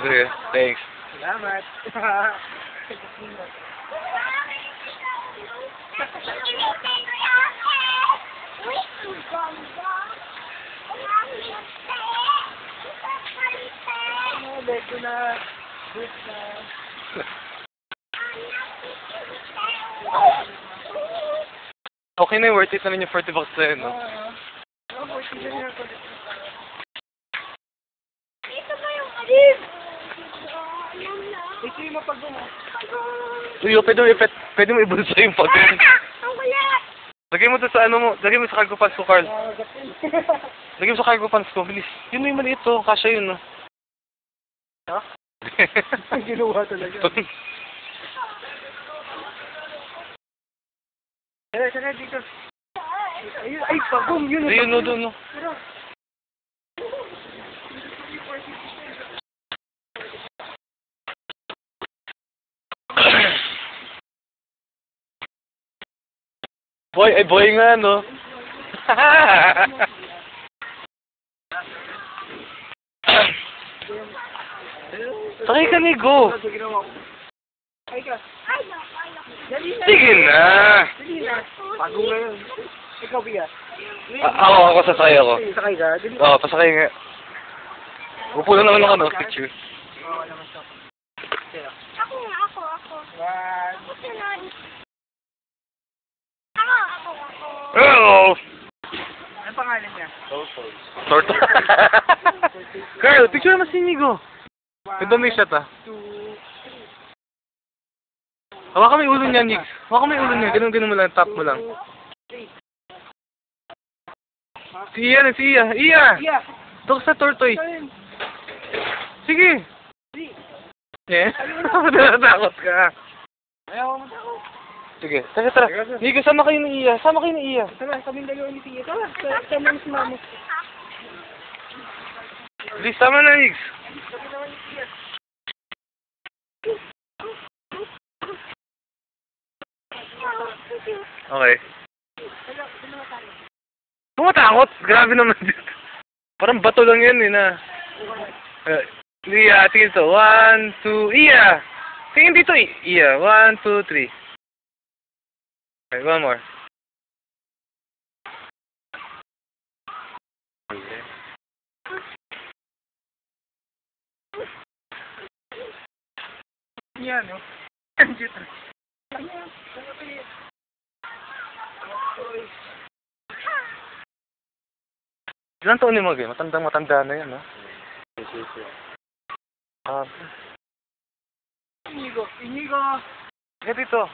Okay, thanks. Salamat. Beto na. Beto na. Okay na, worth it na rin yung 40 bucks sa'yo, no? Ito ba yung alin? Ito yung mapag-umo. Uy, pwede mo ibulsa yung pag Ang kulat! Lagay mo to sa ano mo, lagay mo sa cargo pants ko, Carl. Lagay mo sa cargo pants ko, bilis. Yun yung maliit to, kasya yun, no? Ha? Ang ginawa talaga. Tara, dito. Ay, pagong, yun. Ayun, no, doon, no. Boy nga, no? Sakay ka, Nigo. Ay ka. Sige na. Sige na. Pagong na yun. Ikaw, Bia. Ako, sasakay ako. Sakay ka. Oo, pasakay nga. Upo lang naman ako, no? Picture. Oo, naman siya. Ako. One. Sunod. Ako. Oh! Anong pangalan niya? Torto. Carl, picture naman si Nigo. Ganda may shot, ah. 2, 3. Hawakan mo yung ulo niya, Nix. Hawakan mo yung ulo niya. Ganun mo lang, tap mo lang. Si Iya. Iya. Ito sa tortoy. Sige. Eh? Natatakot ka. Ayaw mo ako. Sige, tara. Nigo, sama kayo ni Iya. Tara, kaming dalawa ni Tia. Tara, sama mo si Mamo. Please, sama na, Nix. Okay. Tumatakot? Grabe naman dito. Parang bato lang yan, eh, na. Iya, tingin to. 1, 2, Iya! Tingin dito, Iya. 1, 2, 3. Okay, one more. Okay. Yan, no? Ilan taon ni Mag, eh? Matanda na yan, ha? Inigo. Kaya dito.